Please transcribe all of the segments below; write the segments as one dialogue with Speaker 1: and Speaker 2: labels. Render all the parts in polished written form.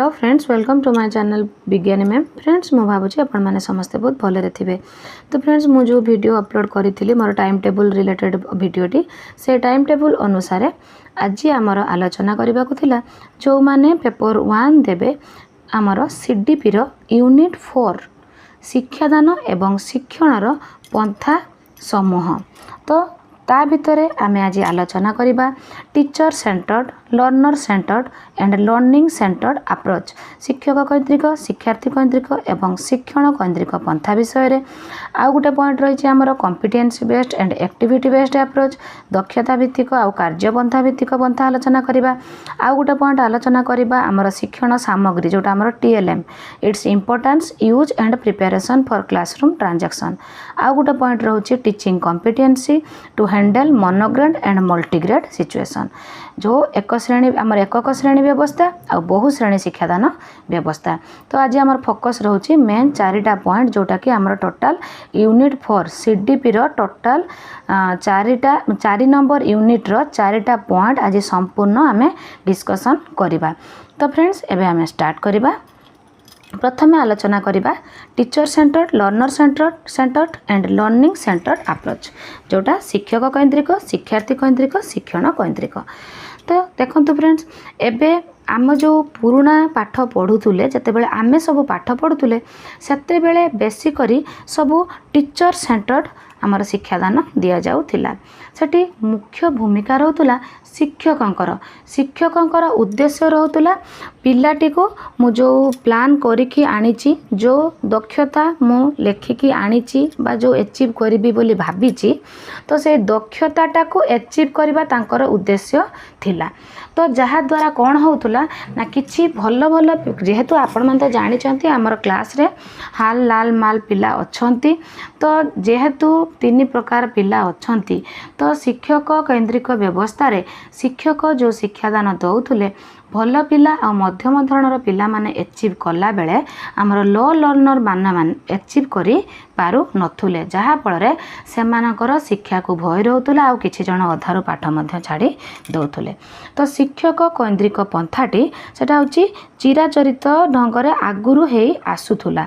Speaker 1: Hello friends, welcome to my channel Vigyani ma'am. Friends मु भावुँ आपण मैंने समस्ते बहुत भलरे थे। तो फ्रेंड्स मु जो वीडियो अपलोड करी मोर टाइम टेबल रिलेटेड वीडियोटी से टाइम टेबल अनुसार आज आमर आलोचना करने को जो मैंने पेपर 1 देवे आमर सीडीपी यूनिट 4 शिक्षादान एवं शिक्षण पंथा समूह। तो ता भितर आमे आज आलोचना करिबा teacher centred, learner centred and learning centred approach, शिक्षक केन्द्रिक, शिक्षार्थी केन्द्रिक एवं शिक्षण केन्द्रिक पंथा विषय रे। आउ गोटे पॉइंट रही आमर competency based and activity based approach, दक्षता भित्तिक आउ कार्यपंथा भित्तिक पंथा आलोचना करिबा। आउ गोटे पॉइंट आलोचना करिबा आमर शिक्षण सामग्री जोटा आमर TLM, its importance, use and preparation for classroom transaction. आउ गोटे पॉइंट रहउची teaching competency to handle monograde and multigrade situation, जो एक श्रेणी आमर एकक श्रेणी व्यवस्था और बहु श्रेणी शिक्षादान व्यवस्था। तो आज आमर फोकस रहउची मेन चारिटा पॉइंट जोटा कि आमर टोटल यूनिट 4 सीडीपी रो टोटल 4 नंबर यूनिट रो चारिटा पॉइंट आज संपूर्ण आमे डिस्कशन करिबा। तो फ्रेंड्स एबे आमे स्टार्ट करिबा। प्रथम आलोचना करिबा teacher centred, learner centred and learning centred approach, जोटा शिक्षक केन्द्रिक, शिक्षार्थी केन्द्रिक, शिक्षण केन्द्रिक। तो देखंतु फ्रेंड्स एबे आम जो पुराना पाठ पढ़ुले जिते आमे सब पाठ पढ़ुले सेते बेले बेसिकली सब टीचर सेंटर्ड आमर शिक्षादान दि जाउथिला। सेठी मुख्य भूमिका रहउतला शिक्षकंकर उद्देश्य रहउतला पिलाटी को मु जो प्लान करिकी आनीची, जो दक्षता मु लेखिकी आनीची बा जो अचीव करिबी बोली भाबीची, तो से दक्षताटा को अचीव करबा तांकर उद्देश्य थिला। तो जहा द्वारा कौन होतुला ना किछि भल भल जेहेतु आपण मन तो जानि चंती हमर क्लास रे हाल लाल माल पिला अछंती। तो जेहेतु 3 प्रकार पिला अछंती, तो शिक्षक केन्द्रिक व्यवस्था रे शिक्षक जो शिक्षादान दउथुले भल पिला आ मध्यम धरणर पिला माने अचीव कला बेले आमर लो लर्नर मान अचीव करी पारु नथुले, जहा फल सेमानकर शिक्षा को भय रहउतुला आ किछि जण अधारु पाठ मध्य छाड़ी दउथुले। तो शिक्षक केन्द्रिक पंथाटी सेटा होची चिराचरित ढंगरे आगुरु हेई आसुथुला,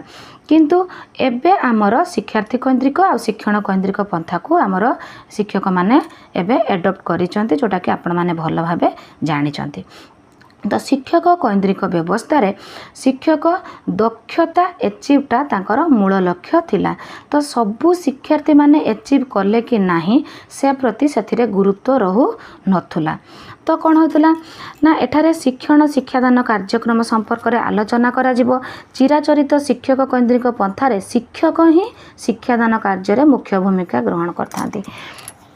Speaker 1: किंतु एबे आमर शिक्षार्थी केन्द्रिक आ शिक्षण केन्द्रिक पंथा को आमर शिक्षक माने एबे एडॉप्ट करिसंती, जोटा कि आपण माने भल भाबे जानिसंती। तो शिक्षक केन्द्रिक व्यवस्था रे शिक्षक दक्षता एचिवटा तांकर मूल लक्ष्य थिला। तो सबु शिक्षार्थी माने एचिव कले कि नाही से प्रति सेथिरे गुरुत्व रहु नथुला। तो कौन होतला ना एठारे शिक्षण शिक्षादान कार्यक्रम संपर्क में आलोचना करा जिवो। चिराचरित शिक्षक केन्द्रिक पंथारे शिक्षक ही शिक्षादान कार्य मुख्य भूमिका ग्रहण करथांती।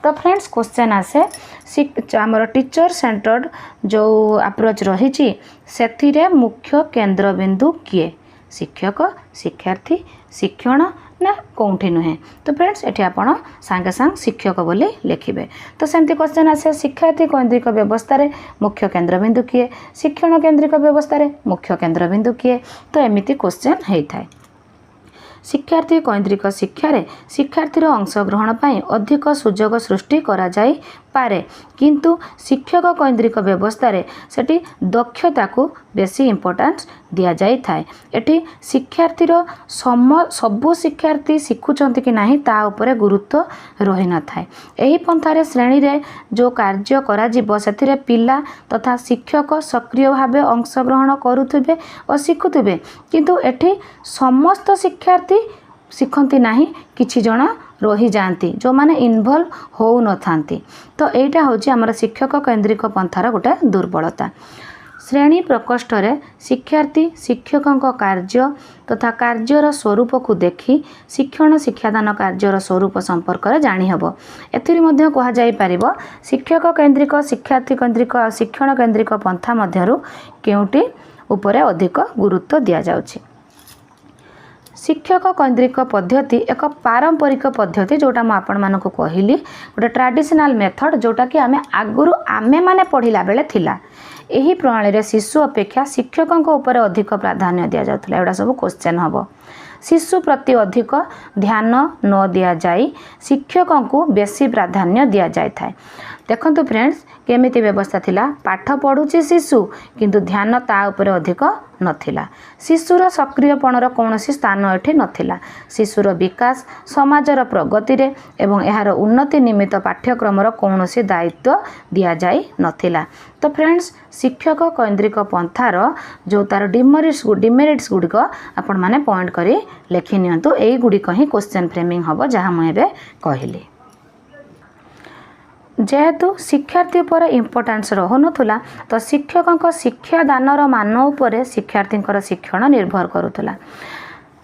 Speaker 1: तो फ्रेंड्स क्वेश्चन आसे आमर टीचर सेंटर्ड जो अप्रोच रही से मुख्य केन्द्र बिंदु किए, शिक्षक, शिक्षार्थी, शिक्षण ना कौटी नुहे। तो फ्रेंड्स ये आपड़ सांगे सांग शिक्षक बोली लिखे। तो सेमती क्वेश्चन आसे शिक्षार्थी केन्द्रिक व्यवस्था रे मुख्य केन्द्र बिंदु किए, शिक्षण केन्द्रिक व्यवस्था रे मुख्य केन्द्र बिंदु किए। तो एमिति क्वेश्चन होता है। शिक्षार्थी केन्द्रिक शिक्षार शिक्षार्थीर अंशग्रहण पर अधिक सुजोग सृष्टि करा जाई पारे, किंतु शिक्षक केन्द्रिक व्यवस्था रे सेठी दक्षता को बेसी इंपोर्टेंस दिया जाई थाए। एठी शिक्षार्थीर सबु शिक्षार्थी शिखुचंती कि नाही ता उपरे गुरुत्व रही न थाए। एही पंथारे श्रेणी रे जो कार्य करा जिवो सेथिरे पिला तथा शिक्षक सक्रिय भावे अंशग्रहण करुथिबे और शिखुथिबे, किंतु एठी समस्त शिक्षार्थी शिखंती नाही, किछि जण रही जाती जो माने इन्वॉल्व हो न थांती। तो एटा होची हमर शिक्षक केन्द्रिक पंथार गोटे दुर्बलता। श्रेणी प्रकोष्ठ रे शिक्षार्थी शिक्षकंक कार्य तथा कार्यर स्वरूप को देखी शिक्षण शिक्षादान कार्यर स्वरूप संपर्क में जानी हबो। एथिरि मध्य कहा जाई परिबो शिक्षक केन्द्रिक, शिक्षार्थी केन्द्रिक और शिक्षण केन्द्रिक पंथा मध्यरु केउटी उपरे अधिक गुरुत्व दिया जाउछि। शिक्षक केन्द्रिक पद्धति एक पारंपरिक पद्धति जोटा मु आपण मानको कहिली, गोटे ट्रेडिशनल मेथड जोटा कि आमे आगुरु आमे माने पढ़िला बेले थिला। एही प्रणाली रे शिशु अपेक्षा शिक्षकंक ऊपर अधिक प्राधान्य दिया जाउथला। एडा सब क्वेश्चन हबो। शिशु प्रति अधिक ध्यान न दिया जाई शिक्षकों को बेसी प्राधान्य दिया जाए थाए। देखंतु फ्रेंड्स केमिति व्यवस्था थिला पाठ पढ़ुची शिशु किंतु ध्यान ता उपरे अधिक नथिला शिशुर सक्रियपणर कौनसी स्थान एठी नथिला शिशुर विकास समाजर प्रगति रे एवं एहार उन्नति निमित्त पाठ्यक्रमर कौनसी दायित्व दिया जाई नथिला। तो फ्रेंड्स शिक्षक केन्द्रिक पंथार जो तार डिमेरिट्स गुड़िक आपण माने पॉइंट करी लेखि नियंतु एई गुड़िक ही क्वेश्चन फ्रेमिंग हबो जहाँ मुझे एबे कहली। जेहेतु शिक्षार्थी पर इम्पोर्टान्स रहुनथुला तो शिक्षकों शिक्षादानर मान उपरे शिक्षार्थी शिक्षण निर्भर करुला।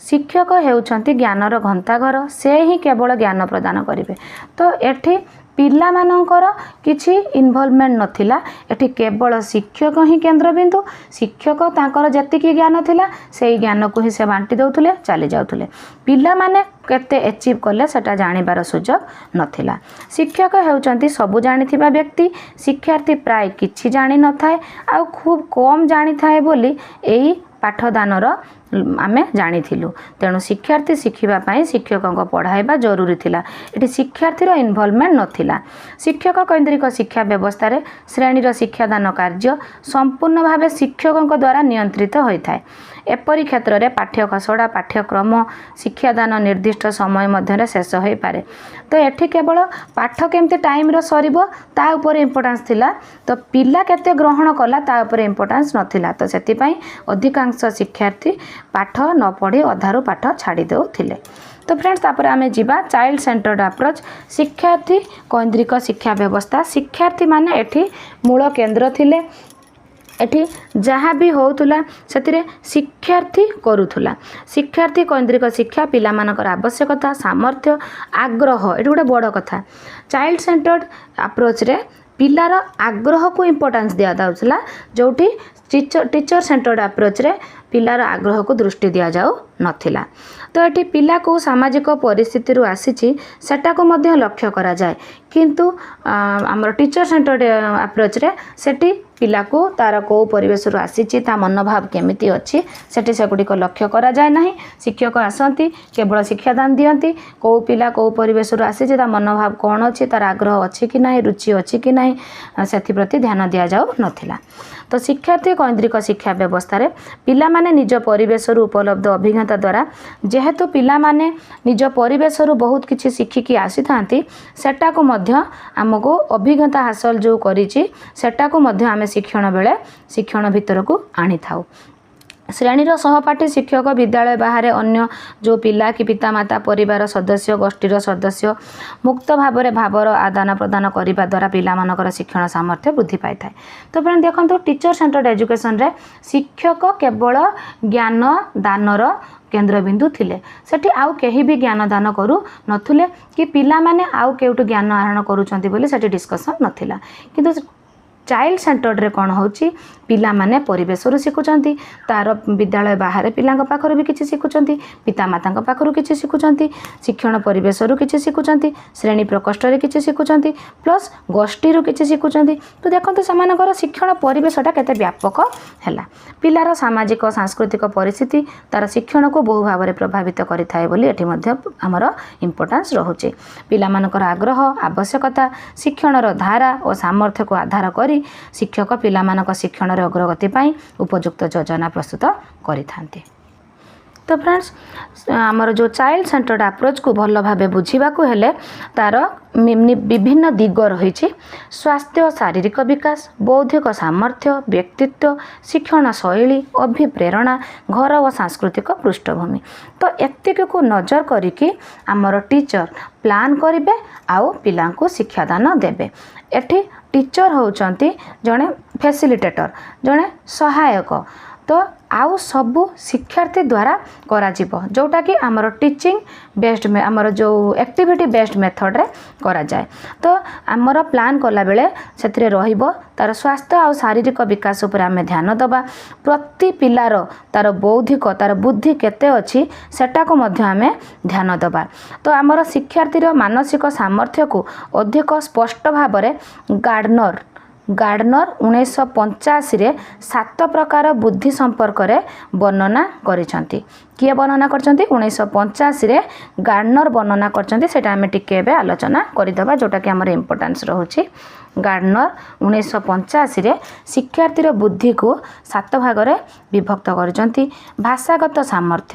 Speaker 1: शिक्षक हेउछंती ज्ञानर घंटाघर से ही केवल ज्ञान प्रदान करेंगे। तो एठी पिला मानकर किछि इन्वॉल्वमेंट नथिला एठी केवल शिक्षक ही केन्द्रबिंदु शिक्षक तांकर जतिकी ज्ञान थिला सेही ज्ञान को ही से बांटी दउथुले चली जाउथुले पिला माने केते अचीव कले सेटा जानिबार सुजोग नथिला। शिक्षक हेउचंती सबु जानिथिबा व्यक्ति शिक्षार्थी प्राय किछि जानि नथाय आ खूब कम जानि थाए बोली एही पाठदानर आमे जानिथिलु तेणु शिक्षार्थी शिखिबा शिक्षकों पढ़ाइबा जरूरी थिला एटी शिक्षार्थीर इन्वॉल्वमेंट नथिला। शिक्षक केन्द्रिक शिक्षा व्यवस्था रे श्रेणीर शिक्षादान कार्य संपूर्ण भावे शिक्षकों द्वारा नियंत्रित होता है। एपरी क्षेत्र में पाठ्यखसड़ा पाठ्यक्रम शिक्षादान निर्दिष्ट समय मध्य शेष हो पारे। तो एठी केवल पाठ केमती टाइम रो सरीबो ता उपर इम्पोर्टेंस थिला तो पिला केते ग्रहण कला ता उपर इम्पोर्टेंस नथिला। तो सेति पई अधिकांश शिक्षार्थी पाठ न पढ़ी अधारू पाठ छाड़ी देउथिले। तो फ्रेंड्स तापर आमे जीवा चाइल्ड सेंटर्ड अप्रोच शिक्षार्थी केन्द्रिक शिक्षा व्यवस्था शिक्षार्थी माने एठी मूल केन्द्र थिले एठी जहाँ भी होउथुला सेतिरे शिक्षार्थी करूथुला। शिक्षार्थी केन्द्रिक शिक्षा पिला मानकर आवश्यकता सामर्थ्य आग्रह एठी गोटे बड़ कथा चाइल्ड सेंटर्ड अप्रोच रे पिलार आग्रह को इम्पोर्टेंस दिया जाउथुला जोठी टीचर सेंटर्ड अप्रोच रे पिलार आग्रह को दृष्टि दिया जाऊ नथिला। तो ये पिला को सामाजिक परिस्थिति आसी सेटा को मध्य लक्ष्य करा जाए किंतु आमर टीचर सेंटर्ड अप्रोच रे सेठी पिला को तार को परिवेश आसी ता मनोभाव केमिति अच्छी सेठी सेगुड़िक लक्ष्य करा जाए नहीं। शिक्षक आसती केवल शिक्षादान दियंती कौ पिला कौ परिवेश आसी ता मनोभाव कौन अच्छी तार आग्रह अच्छी कि नहीं रुचि अच्छी कि नहीं से प्रति ध्यान दि जाऊ नथिला। तो शिक्षार्थी केन्द्रिक शिक्षा व्यवस्था रे पिला माने निज परिवेश उपलब्ध अभिज्ञता द्वारा जेहेतु पिला माने निज परिवेश बहुत किछि शिखिकी आसी थांती सेटा को मध्य आमको अभिज्ञता हासिल जो करिछि सेटा को मध्य आमे शिक्षण बेले शिक्षण भीतर को आनी थाउ। श्रेणीर सहपाठी शिक्षक विद्यालय बाहर अन्य जो पिला कि पितामाता परिवार सदस्य गोष्ठीर सदस्य मुक्त भाव में भावर आदान प्रदान करने द्वारा पिलामानकर शिक्षण सामर्थ्य वृद्धि पाई थाए। तो फ्रेंड देखो टीचर सेंटर्ड एजुकेशन रे शिक्षक केवल ज्ञान दानर केन्द्रबिंदु थिले सेठी आउ कहीं भी ज्ञान दान करू नथुले कि पिला माने आउ केउटु ज्ञान आहरण करूछंती बोली सेठी डिस्कशन नथिला। किंतु चाइल्ड सेंटर्ड रे कौन होची पिला माने परिवेश शिखुचंती तार विद्यालय बाहर पिला पाखर भी किसी शिखुचंती पितामाता पाखर किसी शिखुचंती शिक्षण परिवेश किसी शिखुचंती श्रेणी प्रकोष्ठ रे किसी शिखुचंती प्लस गोष्ठी किसी शिखुचंती। तो देखो सेमानकर शिक्षण परिवेशटा केते व्यापक हैला पिलार सामाजिक सांस्कृतिक परिस्थिति तार शिक्षण को बहु भाव में प्रभावित करिथाए बोली एठी मध्य हमर इम्पोर्टेंस रहुचे। पिलामानकर आग्रह आवश्यकता शिक्षणर धारा और सामर्थ्य को आधार करी शिक्षक पिलामानक शिक्षण अग्रगति पाई उपयुक्त योजना प्रस्तुत करिथांती। तो फ्रेंड्स आमर जो चाइल्ड सेंटर्ड अप्रोच को भल भाव बुझा हेले तार विभिन्न दिग रही स्वास्थ्य शारीरिक विकास बौद्धिक सामर्थ्य व्यक्तित्व शिक्षण शैली अभिप्रेरणा घर और सांस्कृतिक पृष्ठभूमि। तो एतिक को नजर करिकी आमर टीचर प्लान करेंगे आउ पिला को शिक्षादान देवे। एठी टीचर होउचंती जड़े फैसिलिटेटर जड़े सहायक तो आउ सबू शिक्षार्थी द्वारा करा जीवो जोटा कि आमर टीचिंग बेस्ड में आमर जो एक्टिविटी बेस्ड मेथड रे करा जाए। तो आमर प्लान कला बेले सेथिरे रहिबो तार स्वास्थ्य और शारीरिक विकास उपर आमे ध्यान दबा प्रति पिलार तार बौद्धिक तार बुद्धि केते अछि सेटा को मध्य आमे ध्यान दबा। तो आमर शिक्षार्थीर मानसिक सामर्थ्य को अधिक स्पष्ट भाव में गार्डनर 1985 रे 7 प्रकार बुद्धि संपर्क रे वर्णना करिसंती। किए वर्णना करछंती 1985 रे गार्डनर वर्णना करछंती सेटा हमें टिके बे आलोचना करिदबा जोटा कि हमर इंपोर्टेंस रहउची। ଗାର୍ଡନर 1985 ଶିକ୍ଷାର୍ଥୀର ବୁଦ୍ଧିକୁ 7 ଭାଗରେ ବିଭକ୍ତ କରିଛନ୍ତି। ଭାଷାଗତ ସାମର୍ଥ୍ୟ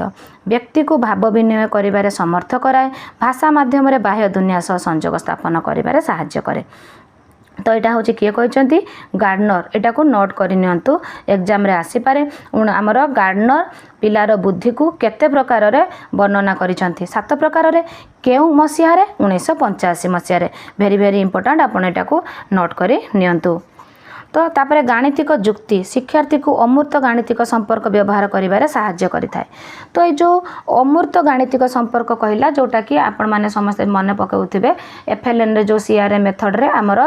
Speaker 1: ବ୍ୟକ୍ତିକୁ ଭାବ ବିନିମୟ କରିବାରେ ସମର୍ଥ କରାଏ। ଭାଷା ମାଧ୍ୟମରେ ବାହ୍ୟ ଦୁନିଆ ସହ ସଂଯୋଗ ସ୍ଥାପନ କରିବାରେ ସାହାଯ୍ୟ କରେ। ତ ଏଇଟା ହେଉଛି କିଏ କହିଛନ୍ତି ଗାର୍ଡନର। ଏଟାକୁ ନୋଟ୍ କରି ନିଅନ୍ତୁ, ଏକ୍ଜାମ୍ରେ ଆସିପାରେ। ଆମର ଗାର୍ଡନର ପିଲାର ବୁଦ୍ଧିକୁ କେତେ ପ୍ରକାରରେ ବର୍ଣ୍ଣନା କରିଛନ୍ତି? 7 ପ୍ରକାରରେ। କେଉଁ ମସିହାରେ? 1985 ମସିହାରେ। ଭେରି ଭେରି ଇମ୍ପୋର୍ଟାଣ୍ଟ, ଆପଣ ଏଟାକୁ ନୋଟ୍ କରି ନିଅନ୍ତୁ। ତ ତାପରେ ଗାଣିତିକ ଯୁକ୍ତି ଶିକ୍ଷାର୍ଥୀକୁ ଅମୂର୍ତ୍ତ ଗାଣିତିକ ସମ୍ପର୍କ ବ୍ୟବହାର କରିବାରେ ସାହାଯ୍ୟ କରିଥାଏ। ତ ଏଇ ଯେଉଁ ଅମୂର୍ତ୍ତ ଗାଣିତିକ ସମ୍ପର୍କ କହିଲା, ଯେଉଁଟାକି ଆପଣମାନେ ସମସ୍ତେ ମନେ ପକାଉଥିବେ FLNରେ ଯେଉଁ CRA ମେଥଡ଼ରେ ଆମର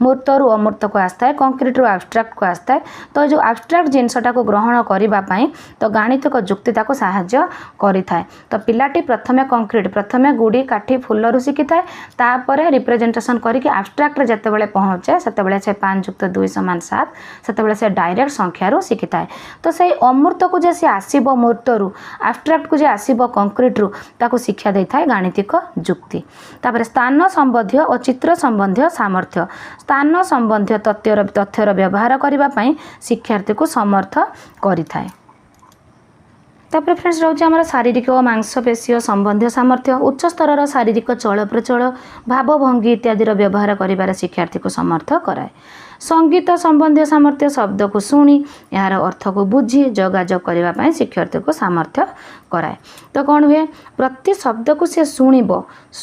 Speaker 1: ମୂର୍ତ୍ତରୁ ଅମୂର୍ତ୍ତକୁ ଆସିଥାଏ, କଂକ୍ରିଟରୁ ଆବଷ୍ଟ୍ରାକ୍ଟକୁ ଆସିଥାଏ। ତ ଏ ଯେଉଁ ଆବଷ୍ଟ୍ରାକ୍ଟ ଜିନିଷଟାକୁ ଗ୍ରହଣ କରିବା ପାଇଁ ତ ଗାଣିତିକ ଯୁକ୍ତି ତାକୁ ସାହାଯ୍ୟ କରିଥାଏ। ତ ପିଲାଟି ପ୍ରଥମେ କଂକ୍ରିଟ, ପ୍ରଥମେ ଗୁଡ଼ି କାଠି ଫୁଲରୁ ଶିଖିଥାଏ, ତାପରେ ରିପ୍ରେଜେଣ୍ଟେସନ୍ କରିକି ଆବଷ୍ଟ୍ରାକ୍ଟରେ ଯେତେବେଳେ ପହଞ୍ଚେ ସେତେବେଳେ ସେ 5 + 2 = 7, ସେତେବେଳେ ସେ ଡାଇରେକ୍ଟ ସଂଖ୍ୟାରୁ ଶିଖିଥାଏ। ତ ସେଇ ଅମୂର୍ତ୍ତକୁ ଯେ ସେ ଆସିବ ମୂର୍ତ୍ତରୁ, ଆବଷ୍ଟ୍ରାକ୍ଟକୁ ଯେ ଆସିବ କଂକ୍ରିଟରୁ, ତାକୁ ଶିକ୍ଷା ଦେଇଥାଏ ଗାଣିତିକ ଯୁକ୍ତି। ତାପରେ ସ୍ଥାନ ସମ୍ବନ୍ଧୀୟ ଓ ଚିତ୍ର ସମ୍ବନ୍ଧୀୟ ସାମର୍ଥ୍ୟ ସ୍ଥାନ ସମ୍ବନ୍ଧୀୟ ତଥ୍ୟର ବ୍ୟବହାର କରିବା ପାଇଁ ଶିକ୍ଷାର୍ଥୀକୁ ସମର୍ଥ କରିଥାଏ। ତାପରେ ଫ୍ରେଣ୍ଡସ୍ ରହୁଛି ଆମର ଶାରୀରିକ ଓ ମାଂସପେଶୀୟ ସମ୍ବନ୍ଧୀୟ ସାମର୍ଥ୍ୟ ଉଚ୍ଚ ସ୍ତରର ଶାରୀରିକ ଚଳପ୍ରଚଳ ଭାବଭଙ୍ଗୀ ଇତ୍ୟାଦିର ବ୍ୟବହାର କରିବାରେ ଶିକ୍ଷାର୍ଥୀକୁ ସମର୍ଥ କରାଏ। ସଙ୍ଗୀତ ସମ୍ବନ୍ଧୀୟ ସାମର୍ଥ୍ୟ ଶବ୍ଦକୁ ଶୁଣି ଏହାର ଅର୍ଥକୁ ବୁଝି ଯୋଗାଯୋଗ କରିବା ପାଇଁ ଶିକ୍ଷାର୍ଥୀକୁ ସାମର୍ଥ୍ୟ କରାଏ। ତ କ'ଣ ହୁଏ? ପ୍ରତି ଶବ୍ଦକୁ ସେ ଶୁଣିବ,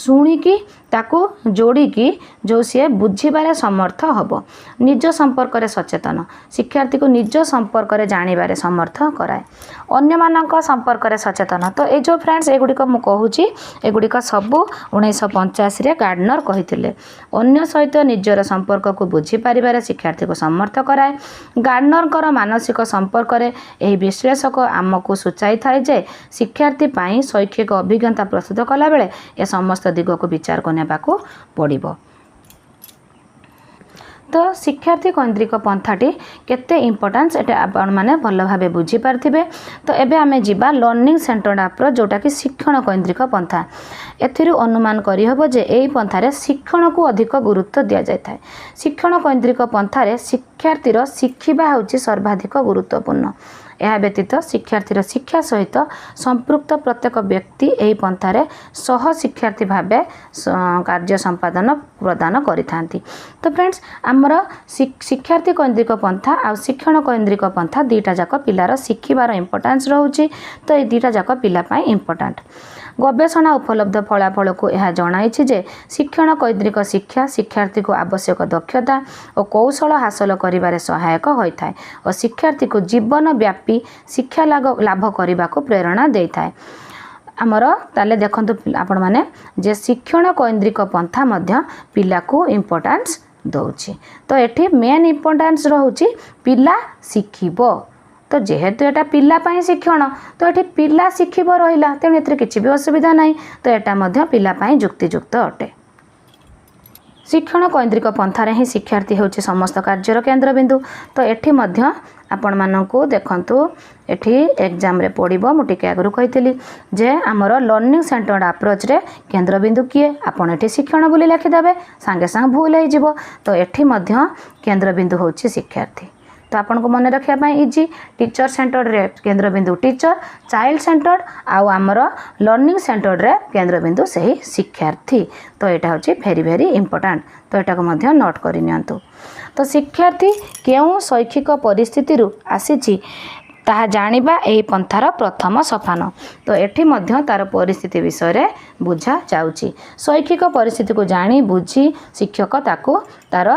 Speaker 1: ଶୁଣିକି ତାକୁ ଯୋଡ଼ିକି ଯେଉଁ ସିଏ ବୁଝିବାରେ ସମର୍ଥ ହେବ। ନିଜ ସମ୍ପର୍କରେ ସଚେତନ ଶିକ୍ଷାର୍ଥୀକୁ ନିଜ ସମ୍ପର୍କରେ ଜାଣିବାରେ ସମର୍ଥ କରାଏ। ଅନ୍ୟମାନଙ୍କ ସମ୍ପର୍କରେ ସଚେତନ। ତ ଏଇ ଯେଉଁ ଫ୍ରେଣ୍ଡସ୍ ଏଗୁଡ଼ିକ ମୁଁ କହୁଛି, ଏଗୁଡ଼ିକ ସବୁ 1985ରେ ଗାର୍ଡନର କହିଥିଲେ। ଅନ୍ୟ ସହିତ ନିଜର ସମ୍ପର୍କକୁ ବୁଝିପାରିବାରେ ଶିକ୍ଷାର୍ଥୀକୁ ସମର୍ଥ କରାଏ। ଗାର୍ଡନରଙ୍କର ମାନସିକ ସମ୍ପର୍କରେ ଏହି ବିଶ୍ଳେଷକ ଆମକୁ ସୂଚାଇଥାଏ ଯେ ଶିକ୍ଷାର୍ଥୀ ପାଇଁ ଶୈକ୍ଷିକ ଅଭିଜ୍ଞତା ପ୍ରସ୍ତୁତ କଲାବେଳେ ଏ ସମସ୍ତ ଦିଗକୁ ବିଚାରକୁ ନେବାକୁ ପଡ଼ିବ। ତ ଶିକ୍ଷାର୍ଥୀ କୈନ୍ଦ୍ରିକ ପନ୍ଥାଟି କେତେ ଇମ୍ପୋର୍ଟାନ୍ସ ଏଟା ଆପଣମାନେ ଭଲ ଭାବେ ବୁଝିପାରିଥିବେ। ତ ଏବେ ଆମେ ଯିବା ଲର୍ଣ୍ଣିଂ ସେଣ୍ଟର୍ଡ ଆପ୍ରୋଚ୍, ଯେଉଁଟାକି ଶିକ୍ଷଣ କୈନ୍ଦ୍ରିକ ପନ୍ଥା। ଏଥିରୁ ଅନୁମାନ କରିହେବ ଯେ ଏହି ପନ୍ଥାରେ ଶିକ୍ଷଣକୁ ଅଧିକ ଗୁରୁତ୍ୱ ଦିଆଯାଇଥାଏ। ଶିକ୍ଷଣ କୈନ୍ଦ୍ରିକ ପନ୍ଥାରେ ଶିକ୍ଷାର୍ଥୀର ଶିଖିବା ହେଉଛି ସର୍ବାଧିକ ଗୁରୁତ୍ୱପୂର୍ଣ୍ଣ। ଏହା ବ୍ୟତୀତ ଶିକ୍ଷାର୍ଥୀର ଶିକ୍ଷା ସହିତ ସମ୍ପୃକ୍ତ ପ୍ରତ୍ୟେକ ବ୍ୟକ୍ତି ଏହି ପନ୍ଥାରେ ସହ ଶିକ୍ଷାର୍ଥୀ ଭାବେ କାର୍ଯ୍ୟ ସମ୍ପାଦନ ପ୍ରଦାନ କରିଥାନ୍ତି। ତ ଫ୍ରେଣ୍ଡସ୍ ଆମର ଶିକ୍ଷାର୍ଥୀ କୈନ୍ଦ୍ରିକ ପନ୍ଥା ଆଉ ଶିକ୍ଷଣ କୈନ୍ଦ୍ରିକ ପନ୍ଥା ଦୁଇଟା ଯାକ ପିଲାର ଶିଖିବାର ଇମ୍ପୋର୍ଟାନ୍ସ ରହୁଛି। ତ এই ଦୁଇଟା ଯାକ ପିଲା ପାଇଁ ଇମ୍ପୋର୍ଟାଣ୍ଟ। ଗବେଷଣା ଉପଲବ୍ଧ ଫଳାଫଳକୁ ଏହା ଜଣାଇଛି ଯେ ଶିକ୍ଷଣ କୈନ୍ଦ୍ରିକ ଶିକ୍ଷା ଶିକ୍ଷାର୍ଥୀକୁ ଆବଶ୍ୟକ ଦକ୍ଷତା ଓ କୌଶଳ ହାସଲ କରିବାରେ ସହାୟକ ହୋଇଥାଏ ଓ ଶିକ୍ଷାର୍ଥୀକୁ ଜୀବନ ବ୍ୟାପୀ ଶିକ୍ଷା ଲାଭ କରିବାକୁ ପ୍ରେରଣା ଦେଇଥାଏ। ଆମର ତାହେଲେ ଦେଖନ୍ତୁ ଆପଣମାନେ ଯେ ଶିକ୍ଷଣ କୈନ୍ଦ୍ରିକ ପନ୍ଥା ମଧ୍ୟ ପିଲାକୁ ଇମ୍ପୋର୍ଟାନ୍ସ ଦେଉଛି। ତ ଏଠି ମେନ୍ ଇମ୍ପୋର୍ଟାନ୍ସ ରହୁଛି ପିଲା ଶିଖିବ। ତ ଯେହେତୁ ଏଟା ପିଲା ପାଇଁ ଶିକ୍ଷଣ, ତ ଏଠି ପିଲା ଶିଖିବ ରହିଲା, ତେଣୁ ଏଥିରେ କିଛି ବି ଅସୁବିଧା ନାହିଁ। ତ ଏଟା ମଧ୍ୟ ପିଲା ପାଇଁ ଯୁକ୍ତିଯୁକ୍ତ ଅଟେ। ଶିକ୍ଷଣ କୈନ୍ଦ୍ରିକ ପନ୍ଥାରେ ହିଁ ଶିକ୍ଷାର୍ଥୀ ହେଉଛି ସମସ୍ତ କାର୍ଯ୍ୟର କେନ୍ଦ୍ରବିନ୍ଦୁ। ତ ଏଠି ମଧ୍ୟ ଆପଣମାନଙ୍କୁ ଦେଖନ୍ତୁ, ଏଠି ଏକ୍ଜାମ୍ରେ ପଡ଼ିବ। ମୁଁ ଟିକେ ଆଗରୁ କହିଥିଲି ଯେ ଆମର ଲର୍ଣ୍ଣିଂ ସେଣ୍ଟର୍ଡ ଆପ୍ରୋଚ୍ରେ କେନ୍ଦ୍ରବିନ୍ଦୁ କିଏ? ଆପଣ ଏଠି ଶିକ୍ଷଣ ବୋଲି ଲେଖିଦେବେ, ସାଙ୍ଗେ ସାଙ୍ଗେ ଭୁଲ ହେଇଯିବ। ତ ଏଠି ମଧ୍ୟ କେନ୍ଦ୍ରବିନ୍ଦୁ ହେଉଛି ଶିକ୍ଷାର୍ଥୀ। ତ ଆପଣଙ୍କୁ ମନେ ରଖିବା ପାଇଁ ଇଜି। ଟିଚର ସେଣ୍ଟର୍ଡରେ କେନ୍ଦ୍ରବିନ୍ଦୁ ଟିଚର, ଚାଇଲ୍ଡ ସେଣ୍ଟର୍ଡ ଆଉ ଆମର ଲର୍ଣ୍ଣିଂ ସେଣ୍ଟର୍ଡରେ କେନ୍ଦ୍ରବିନ୍ଦୁ ସେହି ଶିକ୍ଷାର୍ଥୀ। ତ ଏଇଟା ହେଉଛି ଭେରି ଭେରି ଇମ୍ପୋର୍ଟାଣ୍ଟ। ତ ଏଟାକୁ ମଧ୍ୟ ନୋଟ୍ କରି ନିଅନ୍ତୁ। ତ ଶିକ୍ଷାର୍ଥୀ କେଉଁ ଶୈକ୍ଷିକ ପରିସ୍ଥିତିରୁ ଆସିଛି ତାହା ଜାଣିବା ଏହି ପନ୍ଥାର ପ୍ରଥମ ସୋପାନ। ତ ଏଠି ମଧ୍ୟ ତାର ପରିସ୍ଥିତି ବିଷୟରେ ବୁଝାଯାଉଛି। ଶୈକ୍ଷିକ ପରିସ୍ଥିତିକୁ ଜାଣି ବୁଝି ଶିକ୍ଷକ ତାକୁ ତାର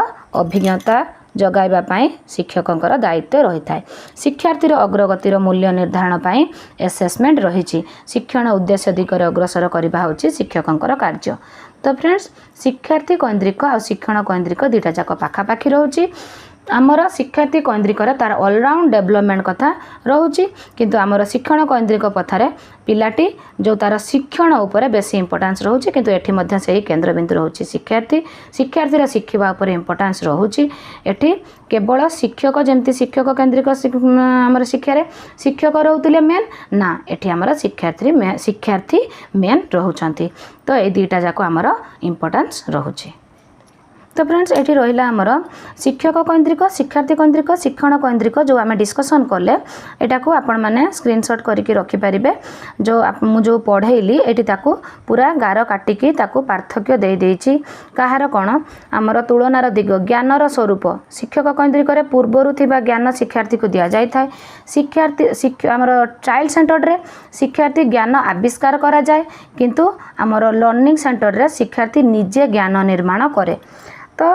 Speaker 1: ଅଭିଜ୍ଞତା ଜଗାଇବା ପାଇଁ ଶିକ୍ଷକଙ୍କର ଦାୟିତ୍ୱ ରହିଥାଏ। ଶିକ୍ଷାର୍ଥୀର ଅଗ୍ରଗତିର ମୂଲ୍ୟ ନିର୍ଦ୍ଧାରଣ ପାଇଁ ଆସେସମେଣ୍ଟ ରହିଛି। ଶିକ୍ଷଣ ଉଦ୍ଦେଶ୍ୟ ଦିଗରେ ଅଗ୍ରସର କରିବା ହେଉଛି ଶିକ୍ଷକଙ୍କର କାର୍ଯ୍ୟ। ତ ଫ୍ରେଣ୍ଡସ୍ ଶିକ୍ଷାର୍ଥୀ କୈନ୍ଦ୍ରିକ ଆଉ ଶିକ୍ଷଣ କୈନ୍ଦ୍ରିକ ଦୁଇଟା ଯାକ ପାଖାପାଖି ରହୁଛି। ଆମର ଶିକ୍ଷାର୍ଥୀ କୈନ୍ଦ୍ରିକରେ ତାର ଅଲରାଉଣ୍ଡ ଡେଭଲପମେଣ୍ଟ କଥା ରହୁଛି, କିନ୍ତୁ ଆମର ଶିକ୍ଷଣ କୈନ୍ଦ୍ରିକ ପଥରେ ପିଲାଟି ଯେଉଁ ତାର ଶିକ୍ଷଣ ଉପରେ ବେଶୀ ଇମ୍ପୋର୍ଟାନ୍ସ ରହୁଛି, କିନ୍ତୁ ଏଠି ମଧ୍ୟ ସେହି କେନ୍ଦ୍ରବିନ୍ଦୁ ରହୁଛି ଶିକ୍ଷାର୍ଥୀ। ଶିକ୍ଷାର୍ଥୀର ଶିଖିବା ଉପରେ ଇମ୍ପୋର୍ଟାନ୍ସ ରହୁଛି। ଏଠି କେବଳ ଶିକ୍ଷକ ଯେମିତି ଶିକ୍ଷକ କେନ୍ଦ୍ରିକ ଆମର ଶିକ୍ଷାରେ ଶିକ୍ଷକ ରହୁଥିଲେ ମେନ୍, ନା ଏଠି ଆମର ଶିକ୍ଷାର୍ଥୀ ମେନ୍ ରହୁଛନ୍ତି। ତ ଏଇ ଦୁଇଟା ଯାକ ଆମର ଇମ୍ପୋର୍ଟାନ୍ସ ରହୁଛି। तो फ्रेंड्स ये रहा आमर शिक्षक कैंद्रिक शिक्षार्थी कैंद्रिक शिक्षण कैंद्रिक जो आम डिस्कसन कले यहाँ को आपण मैंने स्क्रीनशॉट करके रखिपारे जो पढ़ेली ये पूरा गार काटिकी पार्थक्य दे देइछि कहार कौन आमर तुलनार दिग ज्ञानर स्वरूप शिक्षक कैंद्रिक पूर्वर थिबा ज्ञान शिक्षार्थी को दि जाए शिक्षार्थी आमर चाइल्ड सेंटर रे शिक्षार्थी ज्ञान आविष्कार करा जाए किंतु आमर लर्निंग सेंटर रे शिक्षार्थी निजे ज्ञान निर्माण करे। तो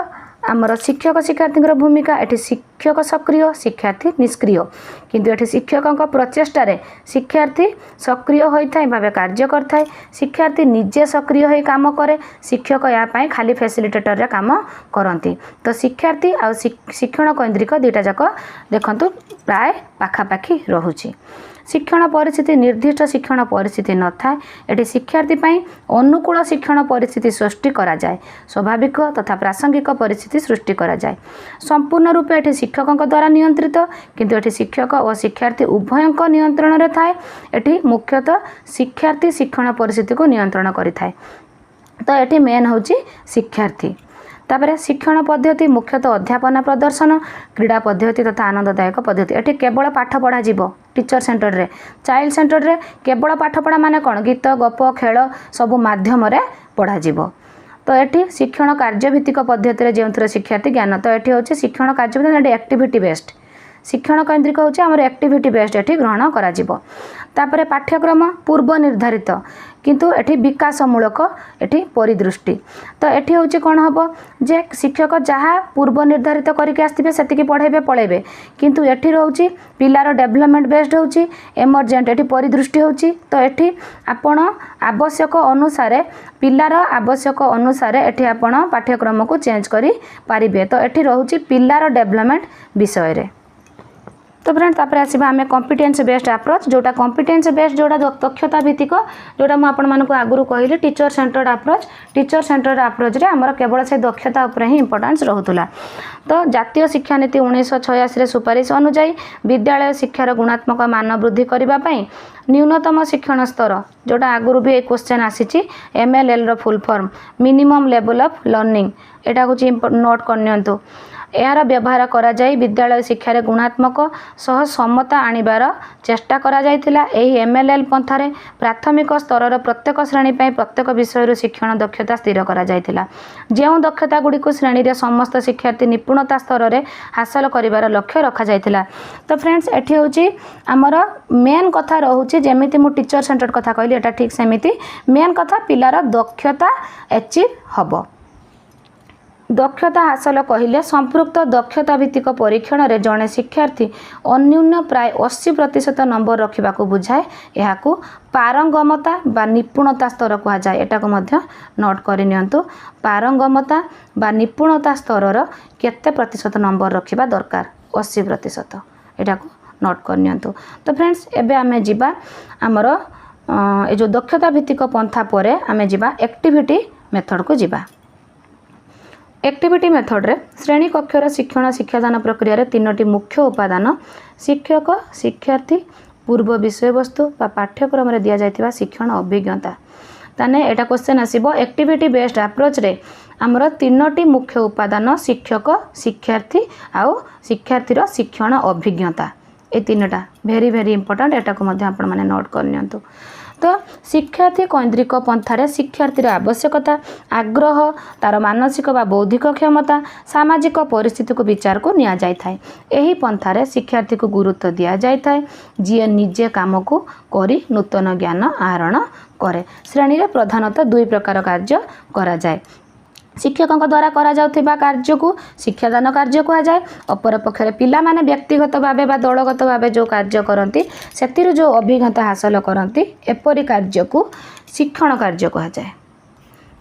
Speaker 1: आमर शिक्षक शिक्षार्थी भूमिका ये शिक्षक सक्रिय शिक्षार्थी निष्क्रिय किंतु ये शिक्षकों प्रचेष्टार शिक्षार्थी सक्रिय होता भाव कार्य करता शिक्षार्थी निजे सक्रिय हो काम करे शिक्षक यापाई खाली फैसिलिटेटर रे काम करती। तो शिक्षार्थी आ शिक्षण कैंद्रिक दुईटा जाक देखंतु प्राय पाखापाखी रहुछि। शिक्षण परिस्थिति निर्दिष्ट शिक्षण परिस्थिति न था ये शिक्षार्थी अनुकूल शिक्षण परिस्थिति सृष्टि करा जाए स्वाभाविक तथा प्रासंगिक परिस्थिति सृष्टि करा जाए संपूर्ण रूपे ये शिक्षकों द्वारा नियंत्रित किंतु ये शिक्षक और शिक्षार्थी उभयों नियंत्रण में थाए ये मुख्यतः शिक्षार्थी शिक्षण परिस्थिति को नियंत्रण करिथाए। तो ये मेन होची शिक्षार्थी। तापर शिक्षण पद्धति मुख्यतः अध्यापन प्रदर्शन क्रीड़ा पद्धति तथा आनंददायक पद्धति ये केवल पाठ पढ़ा जीव टीचर सेंटर रे चाइल्ड सेंटर रे केवल पाठ पढ़ा माने कौन गीत गप खेल सबू माध्यम पढ़ा जीव। तो ये शिक्षण कार्यभित्तिक पद्धति जो शिक्षार्थी ज्ञान तो ये हूँ शिक्षण कार्यभित्तिक एक्टिविटी बेस्ड शिक्षण केन्द्रिक होची आमर एक्टिविटी बेस्ड एठी ग्रहण करा जिवो। तापरे पाठ्यक्रम पूर्व निर्धारित किंतु एठी विकासमूलक एठी परिदृष्टि। तो एठी होची कोन हबो जे शिक्षक जहाँ पूर्व निर्धारित करके आस्थिबे सेतिकी पढ़ेबे पळेबे किंतु एठी रहउची पिलार डेवलपमेंट बेस्ड होची एमर्जेंट एठी परिदृष्टि होची। तो एठी आपण आवश्यक अनुसार पिलार आवश्यक अनुसार एठी आपण पाठ्यक्रम को चेंज करी पारिबे। तो एठी रहउची पिलार डेवलपमेंट विषय रे। तो फ्रेंड्स तापर आसीबा आमे कॉम्पिटेंस बेस्ड अप्रोच जोटा कॉम्पिटेंस बेस्ड जोटा दक्षता भित्तिक जोटा मु आपण मानक आगुरु कहली teacher centred approach teacher centred approach रे हमर केवल से दक्षता ऊपर ही इंपोर्टेंस रहउतला। तो जातीय शिक्षा नीति 1986 रे सुपारिश अनुसार विद्यालय शिक्षार गुणात्मक मान वृद्धि करबा पई न्यूनतम शिक्षण स्तर जोटा आगुरु भी एक क्वेश्चन आसीची MLL रो full form minimum level of learning एटा को नोट करनियंतु यार व्यवहार करा जाय विद्यालय शिक्षा रे गुणात्मक सह समता आनिबार चेष्टा करा जायतिला। एही MLL पंथारे प्राथमिक स्तर प्रत्येक श्रेणी पई प्रत्येक विषय शिक्षण दक्षता स्थिर करा जायतिला जेउ दक्षता गुडी को श्रेणी रे समस्त शिक्षार्थी निपुणता स्तर रे हासिल करिवार लक्ष्य रखा जायतिला। तो फ्रेंड्स एठी होची हमर मेन कथा रहउची जेमिति मु टीचर सेंटर कथा कहली एटा ठीक सेमिति मेन कथा पिलार दक्षता अचीव हबो। दक्षता हासिल कहले संपृक्त दक्षता भित्तिक परीक्षण रे जड़े शिक्षार्थी अन्यून प्राय 80% नंबर रखा बुझाए यह पारंगमता बा निपुणता स्तर कह जाए। एटा को मध्य नोट करनियंतु पारंगमता बा निपुणता स्तर केते प्रतिशत नंबर रखा दरकार 80% एटा को नोट करनियंतु। तो फ्रेंड्स एबे आमे जिबा हमर ए जो दक्षता भित्तिक पंथा परे आमे जिबा एक्टिविटी मेथड को जिबा। एक्टिविटी मेथड रे श्रेणी कक्षर शिक्षण शिक्षादान प्रक्रिया रे तीनोटी मुख्य उपादान शिक्षक शिक्षार्थी पूर्व विषय वस्तु बा पाठ्यक्रम रे दिया जायतिबा शिक्षण अभिज्ञता। ताने एटा क्वेश्चन आसीबो एक्टिविटी बेस्ड अप्रोच रे हमर तीनोटी मुख्य उपादान शिक्षक शिक्षार्थी आउ शिक्षार्थीर शिक्षण अभिज्ञता ए तीनटा वेरी वेरी इंपोर्टेंट एटा को मध्य आपण माने नोट करनियंतु। तो शिक्षार्थी कैंद्रिक पंथारे शिक्षार्थीर आवश्यकता आग्रह तार मानसिक बा बौद्धिक क्षमता सामाजिक परिस्थिति को विचार को निया जाय थाए। एही पंथारे शिक्षार्थी को गुरुत्व दिया जाय थाए जी निजे काम को करी नूतन ज्ञान आहरण करे। श्रेणी रे प्रधानतः दुई प्रकार कार्य करा जाय। शिक्षकों द्वारा करा जाउथिबा कार्य को शिक्षादान कार्य कहा जाए। अपर पक्षरे पिला माने व्यक्तिगत भावे बा दलगत भावे जो कार्य करती सेतिर जो अभिज्ञता हासिल करती एपरी कार्य को शिक्षण कार्य कहा जाए।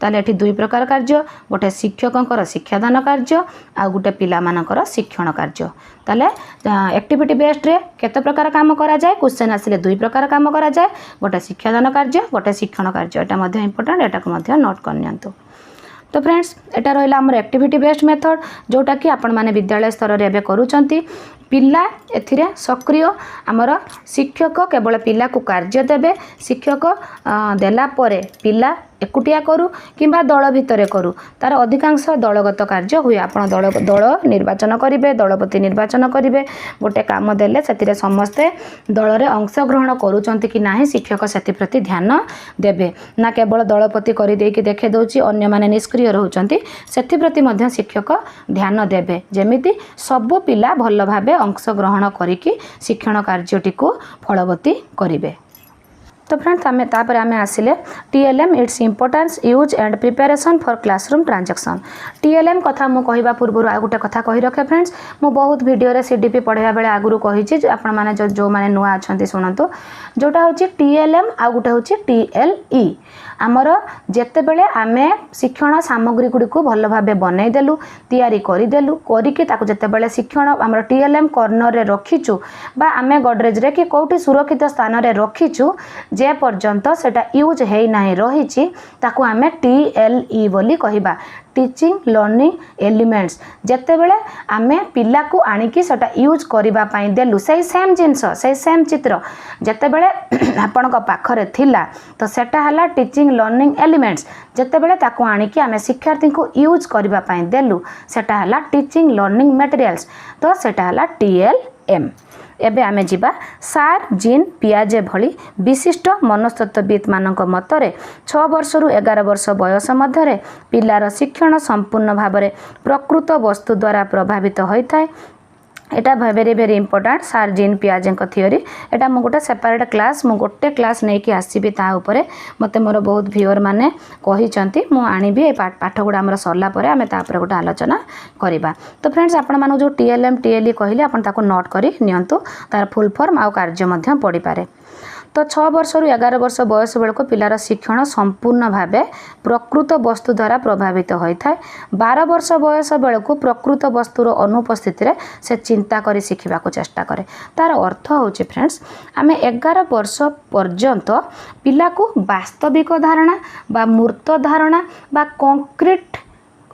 Speaker 1: ताले एठी दुई प्रकार कार्य गोटे शिक्षकों शिक्षादान कार्य आ गोटे पिला मानकर शिक्षण कार्य। ताले एक्टिविटी बेस्ड रे केते प्रकार काम करा जाए क्वेश्चन आसिले दुई प्रकार काम करा जाए गोटे शिक्षादान कार्य गोटे शिक्षण कार्य। एटा मध्ये इंपोर्टेंट एटा को मध्ये नोट करनियंतु। तो फ्रेंड्स एटा रहिला हमर एक्टिविटी बेस्ड मेथड जोटा कि आपण माने विद्यालय स्तर रे एबे करूचंती पिला एथिरे सक्रिय हमर शिक्षक केवल पिला को कार्य देबे शिक्षक देला परे पिला एकुटिया करू किंबा दल भितर करू तार अधिकांश दलगत कार्य हुए आपण दल निर्वाचन करेंगे दलपति निर्वाचन करेंगे गोटे काम देले से समस्ते दल में अंशग्रहण करुँच कि ना शिक्षक से ध्यान देवे ना केवल दलपति करदे देखे दौची अन्य माने निष्क्रिय रोचंती से शिक्षक ध्यान देवे जेमिति सबु पिला भल भावे अंशग्रहण करिकी शिक्षण कार्यटी को फलवती करेंगे। तो फ्रेंड्स आमे आसिले TLM its importance use and preparation for classroom transaction. TLM कथा मु कहबा पूर्व आ गोटे कथा कहि रखे फ्रेंड्स मु बहुत वीडियो रे CDP पढ़ाया बेले आगुरु कहिछि आपण माने जो माने नुआ अछंती सुनंतु जोटा होछि TLM आ गोटे होछि TLE आमर जेते बेले आमे शिक्षण सामग्री गुडी को भल भाबे बनै देलु तयारी करि देलु करिके ताको जेते बेले शिक्षण आमर TLM कॉर्नर रे रखिचु बा आमे गडरेज रे कि कोठी सुरक्षित स्थान रे रखिचु जे पर्यंत सेटा यूज है नहीं रही ताकू आमे TLE बोली कहिबा टीचिंग लर्निंग एलिमेंट्स जेते बेले आमे पिला को आनिकी सेटा यूज करिबा पई देलु सही सेम जिंस सही सेम चित्र जेते बेले आपण को पाखरे थिला तो सेटा हला टीचिंग लर्निंग एलिमेंट्स जेते बेले ताकू आनिकी आमे शिक्षार्थी को यूज करिबा पई देलु सेटा हला टीचिंग लर्निंग मटेरियल्स तो सेटा हला TLM। एबे आमे जिबा सार जीन पियाजे भली विशिष्ट मनस्तत्वविद मानक मतरे 6 वर्ष रु 11 वर्ष बयस मध्यरे पिलार शिक्षण संपूर्ण भाबरे प्रकृत वस्तु द्वारा प्रभावित होइथाय। एटा वेरी वेरी इंपोर्टेंट सार जीन पियाजे थियोरी एटा मु गोटे सेपरेट क्लास मु गोटे क्लास नहीं कि आसीबी ता ऊपर मते मोर बहुत व्यूअर माने कहिसंती मु आनिबी ए पाठ गुडा हमर सरला परे आमे ता ऊपर गोटे आलोचना करिबा। तो फ्रेंड्स आपण मानु जो TLM TLE कहले आपण ताको नोट करी नियंतु तार फुल फॉर्म आ कार्य मध्य पड़ी पारे। तो 6 वर्ष रु 11 वर्ष बयस बेलको पिलार शिक्षण संपूर्ण भावे प्रकृत वस्तु द्वारा प्रभावित होइथाय। 12 वर्ष बयस बेलको प्रकृत वस्तुर अनुपस्थिति रे से चिंता करी शिखिबा को चेष्टा करे। तार अर्थ होछि फ्रेंड्स आमे 11 वर्ष पर्यंत पिला को वास्तविक धारणा बा मूर्त धारणा बा कंक्रीट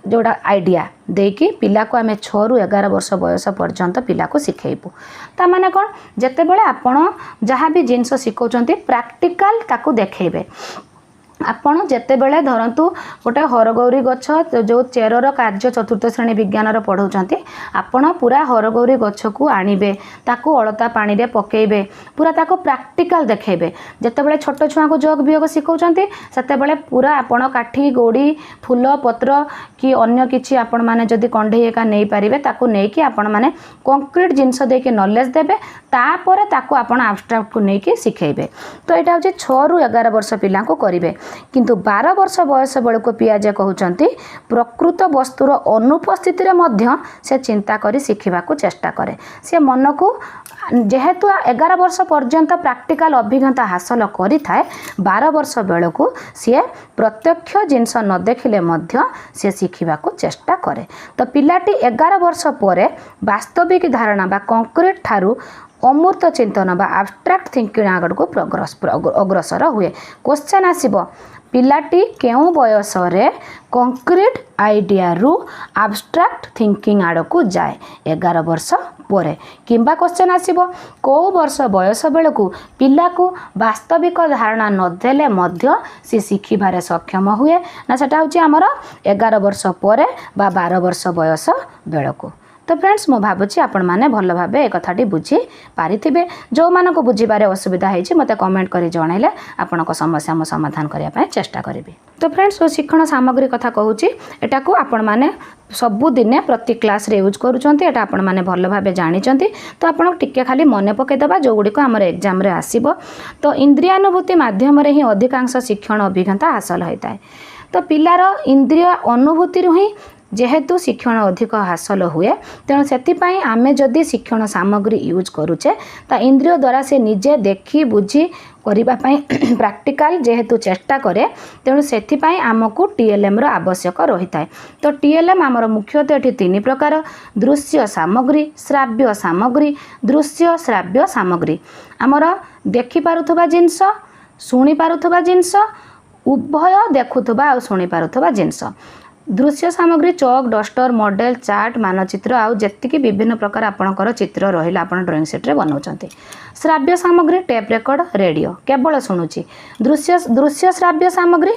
Speaker 1: जोड़ा आइडिया देकी पिला को आमे 6 रु 11 वर्ष बयस पर्यंत पिला को शिखेबू ता माने कोन जेते बेले आपण जहाँ भी जिनस शिखौचंती प्रैक्टिकल ताकू देखेबे आपण जेते बेले धरंतु गोटे हरगौरी गछ जो चेरर कार्य चतुर्थ श्रेणी विज्ञान पढ़ाउचंती आपण पूरा हरगौरी गछ को आनिबे ताकू अलता पानी रे पकेइबे पूरा ताको प्रैक्टिकल देखेबे जेते बेले छोट छुआ को जोग वियोग शिखौचंती सेते बेले पूरा आपण काठी गोड़ी फूल पत्र कि अन्य किछि आपण माने जदी कंढे एका नै पारिबे ताकू नै कि आपण माने कंक्रीट जिंस दे के नॉलेज देबे तापरे ताकू आपण एब्स्ट्रैक्ट को नै कि सिखेइबे। तो एटा होचे 6 रु 11 वर्ष पिला को करिवे किंतु 12 वर्ष बयस बेलको पियाजे कहउचंती प्रकृत वस्तुर अनुपस्थिति रे मध्य से चिंता करी शिखिबा को चेष्टा करे से मन को जेहेतु 11 वर्ष पर्यंत प्रैक्टिकल अभिज्ञता हासिल करि थाए 12 वर्ष बेलको सी प्रत्यक्ष जिनस न देखिले मध्य से शिखिबा को चेष्टा करे। तो पिलाटी 11 वर्ष परे वास्तविक धारणा बा कंक्रीट ठारू अमूर्त चिंतन बा एब्स्ट्रैक्ट थिंकिंग आगड़ को अग्रसर हुए। क्वेश्चन आसीबो पिलाटी केउ बयस रे कंक्रीट आइडिया रु एब्स्ट्रैक्ट थिंकिंग आड़ को जाए 11 वर्ष परे किंबा क्वेश्चन आसीबो को वर्ष बयस बेलको पिला को वास्तविक धारणा नदेले मध्य से शिखिबारे सक्षम हुए ना सेटा होची हमर 11 वर्ष परे बा 12 वर्ष बयस बेलको। तो फ्रेंड्स मु भाबुची आपण माने भल भाबे ए कथाटी बुझी पारिथिबे जो मानको बुझिबारे असुविधा हेछि मते कमेंट करी जणाइले आपनको समस्या मु समाधान करिया पय चेष्टा करिबे। तो फ्रेंड्स वो शिक्षण सामग्री कथा कहूची एटा को आपण माने सबु दिने प्रति क्लास रे यूज करूचंती एटा आपण माने भल भाबे जानिचंती। तो आपण टिके खाली मने पके दबा जो गुडी को हमर एग्जाम रे आसीबो। तो इंद्रियानुभूति माध्यम रे ही अधिकांश शिक्षण अभिज्ञता हासिल होइताय। तो पिलार इंद्रिय अनुभूति रु ही जेहेतु शिक्षण अधिक हासिल हुए तेणु से आमे जदि शिक्षण सामग्री यूज करुचे ता इंद्रिय द्वारा से निजे देखी बुझी करने प्रैक्टिकल जेहेतु चेष्टा करे तेणु से आमको TLM रो आवश्यक रही है। तो TLM आमर मुख्यतः ये 3 प्रकार दृश्य सामग्री श्राव्य सामग्री दृश्य श्राव्य सामग्री आमर देखि पारुथबा जिंस शुणी पारुथबा जिंस उभय देखुथबा आ शुणी पारुथबा जिंस दृश्य सामग्री चौक डस्टर मॉडल चार्ट मानचित्र आउ जेतिकी विभिन्न प्रकार आपणकर चित्र रहिला आपण ड्राइंग सेट रे बनाउचंती। श्राव्य सामग्री टेप रेकॉर्ड रेडियो केवल शुणुची दृश्य श्राव्य सामग्री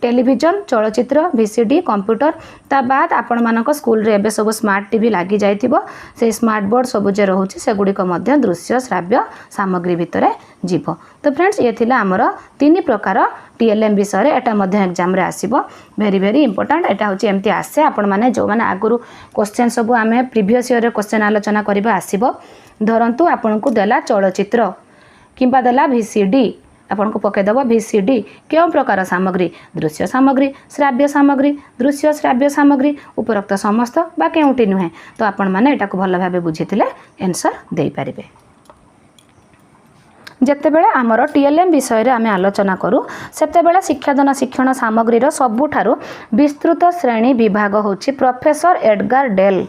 Speaker 1: टेलीविजन चलचित्र VCD कंप्यूटर ता बाद आपण मानक स्कूल रे एबे सब स्मार्ट टीवी लागी जाइथिबो से स्मार्ट बोर्ड सब जे रहउची से गुडी को मध्य दृश्य श्राव्य सामग्री भितरे जीवो। तो फ्रेंड्स ये थिला हमर तीन प्रकार TLM विषय रे एटा मध्य एग्जाम रे आसीबो वेरी वेरी इंपोर्टेंट एटा होची एमती आसे आपण माने जो माने आगुरु क्वेश्चन सब आमे प्रीवियस ईयर रे क्वेश्चन आलोचना करबा आसीबो धरंतु आपण को देला चलचित्र किंबा देला VCD आपन को पकेदब VCD क्यों प्रकार सामग्री दृश्य सामग्री श्राव्य सामग्री दृश्य श्राव्य सामग्री उपरोक्त समस्त बा केउटी नुहे तो आपण माने एटा को भल भाबे बुझिथिले आंसर देई परिबे। जेतेबेले आमर TLM विषय रे आमे आलोचना करू सेतेबेले शिक्षादान शिक्षण सामग्री रो सबुठारु विस्तृत श्रेणी विभाग होची प्रोफेसर एडगार डेल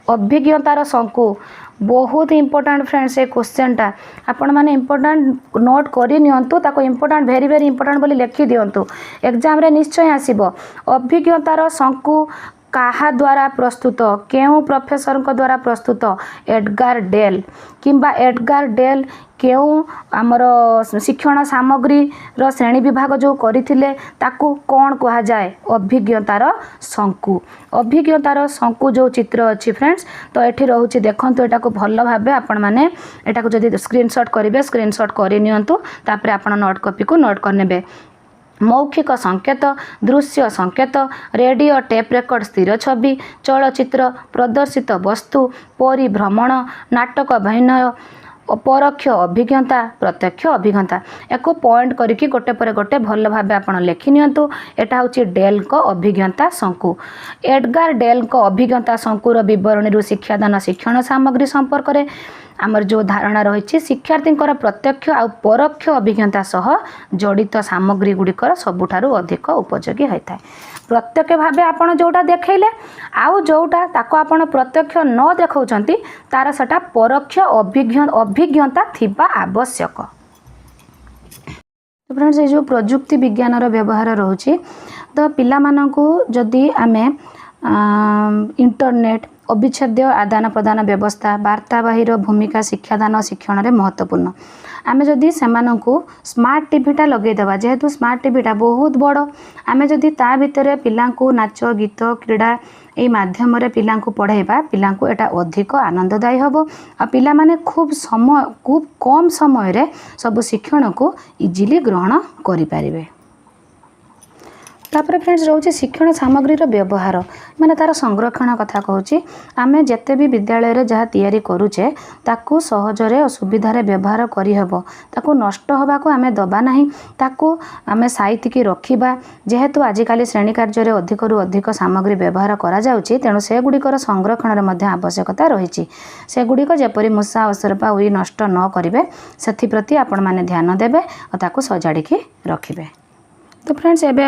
Speaker 1: अभिज्ञतार संकु बहुत इंपोर्टेंट फ्रेंड्स ये क्वेश्चन टा आपण माने इंपोर्टेंट नोट करि नियंतु ताको इंपोर्टेंट वेरी वेरी इंपोर्टेंट बोली लिखि दियंतु एग्जाम रे निश्चय आसीबो अभिज्ञतार संकु काहा द्वारा प्रस्तुत केउ प्रोफेसर को द्वारा प्रस्तुत एडगार डेल किंबा एडगार डेल केउ आमर शिक्षण सामग्री रो श्रेणी विभाग जो करिथिले ताकू कोन कहा जाए अभिज्ञतार संकु जो चित्र अछि फ्रेंड्स तो एठी रहउची देखंतु एटा को भल भाबे आपण माने एटा को जदी स्क्रीनशॉट करिवे स्क्रीनशॉट करि नियंतु तापर आपण नोट कॉपी को नोट करनेबे मौखिक संकेत दृश्य संकेत रेडियो टेप रेकर्ड स्थिर छवि चलचित्र प्रदर्शित वस्तु परिभ्रमण नाटक अभिनय परोक्ष अभिज्ञता प्रत्यक्ष अभिज्ञता एको पॉइंट करके गोटे पर गोटे भल भाबे आपण लिखि नियंतु एटा होची डेल को अभिज्ञता संकु एडगार डेल को अभिज्ञता संकुर विवरणी रु शिक्षादान शिक्षण सामग्री संपर्क रे आमर जो धारणा रही शिक्षार्थी प्रत्यक्ष आ परोक्ष अभिज्ञता सह जड़ित सामग्री गुड़िकर सबुठारु अधिक उपयोगी होता है प्रत्यक्ष भावे आपण जोटा देखैले आउ जोटा ताको आपण प्रत्यक्ष न देखौचंती तार सटा परोक्ष अभिज्ञता थिबा आवश्यक। फ्रेंड्स ये जो प्रजुक्ति विज्ञान रो व्यवहार रहउची तो पिला मानकू जदी आमे इंटरनेट अविच्छेद्य आदान प्रदान व्यवस्था वार्तावाहीर भूमिका शिक्षादान शिक्षण में महत्वपूर्ण आमे जदि सेमानंकु स्मार्ट टीवीटा लगेदेवा जेहेतु स्मार्ट टीवीटा बहुत बड़ आमे जदि ता भितर पिलांकु नाच गीत क्रीड़ा यही माध्यम पिलांकु पढ़ाइबा पिलांकु एटा अधिक आनंददायी हबो आ पिला माने खूब कम समय रे सब शिक्षण को इजिली ग्रहण करि पारिबे। तापर फ्रेंड्स रोचे शिक्षण सामग्री व्यवहार माने तार संरक्षण कथा कहूँ आमे जेते भी विद्यालय रे जहाँ तैयारी करूचे ताकू सहजरे असुविधारे व्यवहार करिहबो ताकू नष्ट होबा को आमे दबा नाही ताकू आमे साइतिकी रखिबा जेहेतु आजिकाली श्रेणी कार्य रे अधिकरु अधिक सामग्री व्यवहार करा जाउची तेणु से गुड़िकर संरक्षण रे मध्य आवश्यकता रही से गुड़िक जेपरि मूषा असरपा उई नष्ट न करिवे सेथि प्रति आपण माने ध्यान देबे और ताकू सजाड़िकी रखिबे। तो फ्रेंड्स एबे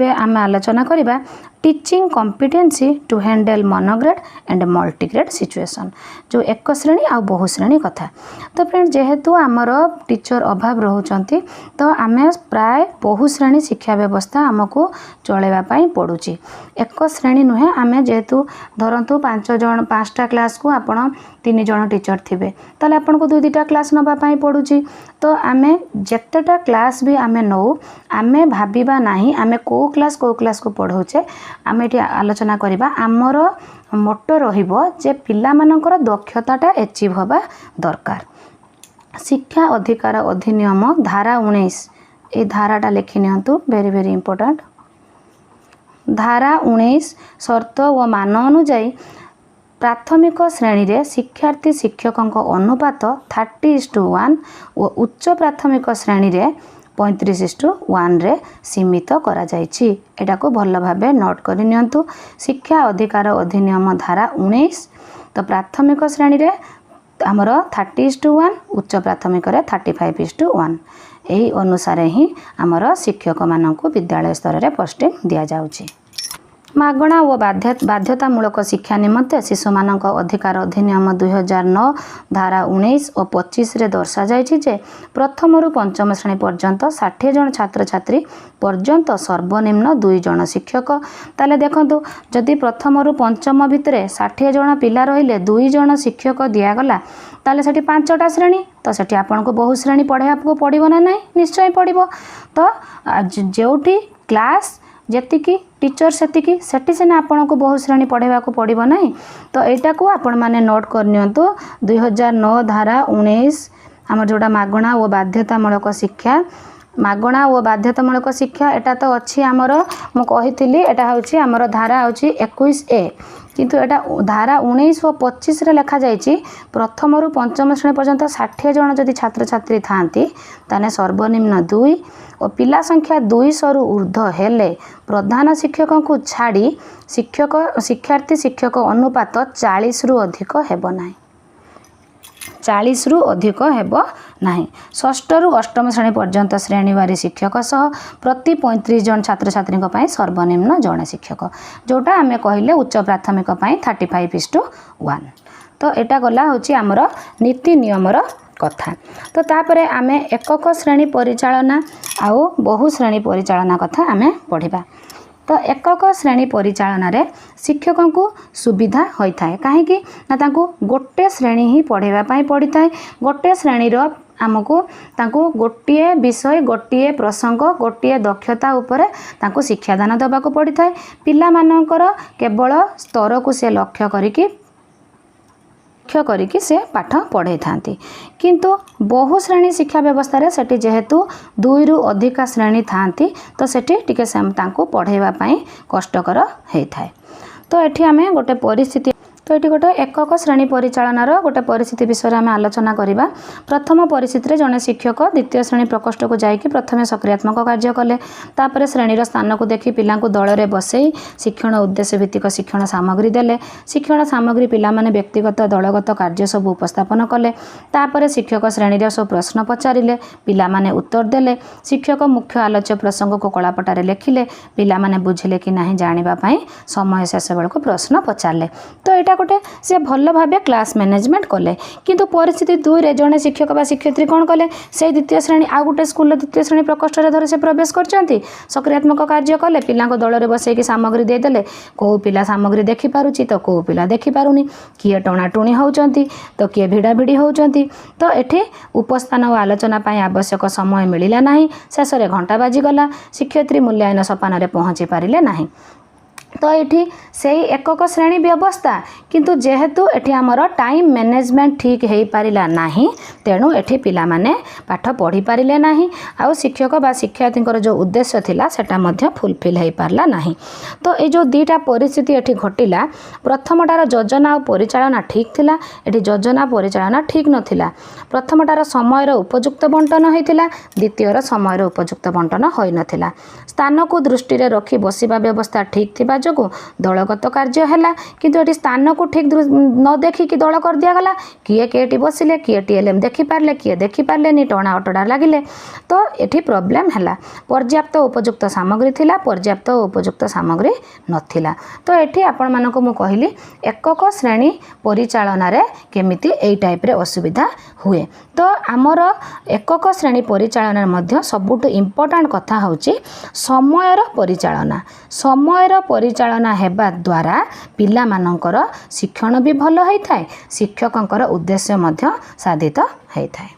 Speaker 1: आम आलोचना करिबा teaching competency to handle monograde and multigrade situation जो एक श्रेणी आ बहु श्रेणी कथा। तो फ्रेंड्स जेहेतु आमर टीचर अभाव रहउचंती तो आमे प्राय बहु श्रेणी शिक्षा व्यवस्था आमको चलेबा पई पड़ुची एक श्रेणी नुहे आमे जेहेतु धरंतु 5टा क्लास को आपण 3 जण टीचर थिबे ताले आपण को 2-2टा क्लास नबा पई पड़ुची तो आमे जेतेटा क्लास भी आमे नौ आमे भाबिबा नाही आमे को क्लास को पढ़ौचे आमे एटी आलोचना करिबा आमर मोटो रहिबो जे पिला मानकर दक्षताटा अचीव होबा दरकार। शिक्षा अधिकार अधिनियम धारा 19 ए धाराटा लिखि नियंतु वेरी वेरी इंपोर्टेंट धारा 19 शर्त व मान अनुଯାयी प्राथमिक श्रेणी रे शिक्षार्थी शिक्षकों अनुपात 30:1 और उच्च प्राथमिक श्रेणी रे 35:1 रे सीमित करा जायछि एटा को भल भाबे नोट करि नियंतु। शिक्षा अधिकार अधिनियम धारा 19 तो प्राथमिक श्रेणी रे हमर 30:1 उच्च प्राथमिक रे 35:1 एही अनुसार ही हमर शिक्षक मानकु विद्यालय स्तर रे पोस्टिंग दिया जाउछि। मागणा और बाध्यतामूलक शिक्षा निमंते शिशु मानक अधिकार अधिनियम 2009 धारा 19 और 25 रे दर्शा जायछि जे प्रथम रु पंचम श्रेणी पर्यंत 60 जन छात्र छात्री पर्यंत सर्वनिम्न 2 जन शिक्षक ताले देखंतु जदि प्रथम रु पंचम भितरे 60 जन पिला रहिले 2 जन शिक्षक दियागला ताले सेठी 5टा श्रेणी तो सेठी आपन को बहु श्रेणी पढ़ाइबा को पड़िबो ना नहीं निश्चय पड़िबो तो जोठी क्लास जेतिकी टीचर सेतिकी सेठी सिना आपन को बहुत श्रेणी पढ़ेवा को पड़िबो नहीं। तो एटा को आपण माने नोट कर नियंतु 2009 धारा 19 आमर जोड़ा मागणा और बाध्यतामूलक शिक्षा मागणा और बाध्यतामूलक शिक्षा एटा तो अच्छी आमर मु कहितली एटा होची आमर धारा होची 21A किंतु एटा धारा 19 और 25 रे लिखा जाइछि प्रथम रु पंचम श्रेणी पर्यंत 60 जन जदि छात्र छात्री थांती ताने सर्वनिम्न 2 और पिला संख्या 200 रु ऊर्ध्व हेले प्रधान शिक्षकों को छाड़ी शिक्षार्थी शिक्षक अनुपात 40 रु अधिक हेबो नाही 40 रु अधिक हेबो नाही। षष्ठ रु अष्टम श्रेणी पर्यंत श्रेणीवारी शिक्षक सह प्रति 35 जन छात्र छात्री पई सर्वनिम्न जड़े शिक्षक जोटा आमे कहले उच्च प्राथमिक पई 35:1। तो एटा गला होची हमर नीति नियमर कथा। तो तापरे आमे एकक श्रेणी परिचालना आउ बहु श्रेणी परिचालना कथा आमे पढ़िबा। तो एकक श्रेणी परिचालना रे शिक्षकों को सुविधा होता है कहीं ना तांको गोटे श्रेणी ही पढ़ेवा पाई पड़ी था। गोटे श्रेणी रो आमको तांको गोटे विषय गोटे प्रसंग गोटे दक्षता उपरे तांको शिक्षादान दबा को पड़ी था। पिला मानकर केवल स्तर को से लक्ष्य करिकी से पाठ पढ़ाई थांती किंतु बहु श्रेणी शिक्षा व्यवस्था रे सेठी जेहेतु 2 रु अधिका श्रेणी थांती तो सेठी टिके तांको पढ़ाइबा पई कष्टकर हेई थाए। तो एठी आमे गोटे परिस्थिति तो ये गोटे एकक श्रेणी परिचालनार गोटे परिस्थिति विषय में आलोचना करवा। प्रथम परिस्थिति रे जड़े शिक्षक द्वितीय श्रेणी प्रकोष्ठ को जाकि प्रथम सक्रियात्मक कार्य कले तापर श्रेणीर स्थान को देखि पिला दल बसई शिक्षण उद्देश्य भित्तिक शिक्षण सामग्री देले शिक्षण सामग्री पिला माने व्यक्तिगत दलगत कार्य सब उपस्थापन कले तापर शिक्षक श्रेणी सब प्रश्न पचारिले पिला माने उत्तर देले शिक्षक मुख्य आलोच्य प्रसंग को कलापटारे लेखिले पिला माने बुझिले कि नहीं जानिबा पई समय शेष बेलको प्रश्न पचारले। तो यहाँ गोटे से भल भाव क्लास मैनेजमेंट कले किंतु परिस्थिति 2 रे जड़े शिक्षक बा शिक्षयित्री कौन कले से द्वितीय श्रेणी आ गोटे स्कूल द्वितीय श्रेणी प्रकोष्ठ धर से प्रवेश करछंती सक्रियात्मक कार्य कले पिला दल बसैकी सामग्री देदेले कौ पिला सामग्री देखि पारुची तो कौ पिला देखि पारुनी किए टणाटुणी होउचंती तो किए भिड़ा भिड़ी होउचंती। तो एठी उपस्थान और आलोचना पाई आवश्यक समय मिलिला नाही शेष रे घंटा बाजी गला शिक्षयित्री मूल्यांकन सोपान रे पहुँची पारिले नाही। तो ये से एकक श्रेणी व्यवस्था किंतु जेहेतु एठी हमर टाइम मैनेजमेंट ठीक हो पारिला नाही तेणु एठी पिला माने पाठ पढ़ी पारिले नाही आउ शिक्षक बा शिक्षार्थी जो उद्देश्य थिला सेटा मध्य फुलफिल हो पारला नाही। तो ये जो दुईटा परिस्थिति एठी घटिला प्रथमटार योजना और परिचालना ठीक थिला एठी योजना परिचालना ठीक नथिला। प्रथमटार समय उपयुक्त बंटन होइतिला द्वितीयर समय उपयुक्त बंटन होई नथिला। स्थान को दृष्टि रे रखी बसिबा व्यवस्था ठीक थिबा जो दलगत कार्य है किंतु ये स्थान को ठीक न देखिकी दल कर दिया गला किए केटी बसिले किए टीएलएम देखि पारले किए देखि पारले नि टणा अटड़ा लगिले। तो ये प्रोब्लेम है पर्याप्त उपयुक्त सामग्री थिला पर्याप्त उपयुक्त सामग्री नथिला। तो ये आपण मानक मु कहली एकक श्रेणी परिचालना रे केमिति एई टाइप रे असुविधा हुए। तो आमर एकक श्रेणी परिचालना मध्य सबुठ इम्पोर्टेंट कथा होची समयर परिचालना। समयर परिचालना हेबा द्वारा पिला मानकर शिक्षण भी भल होता है शिक्षकंकर उद्देश्य मध्य साधित होता है।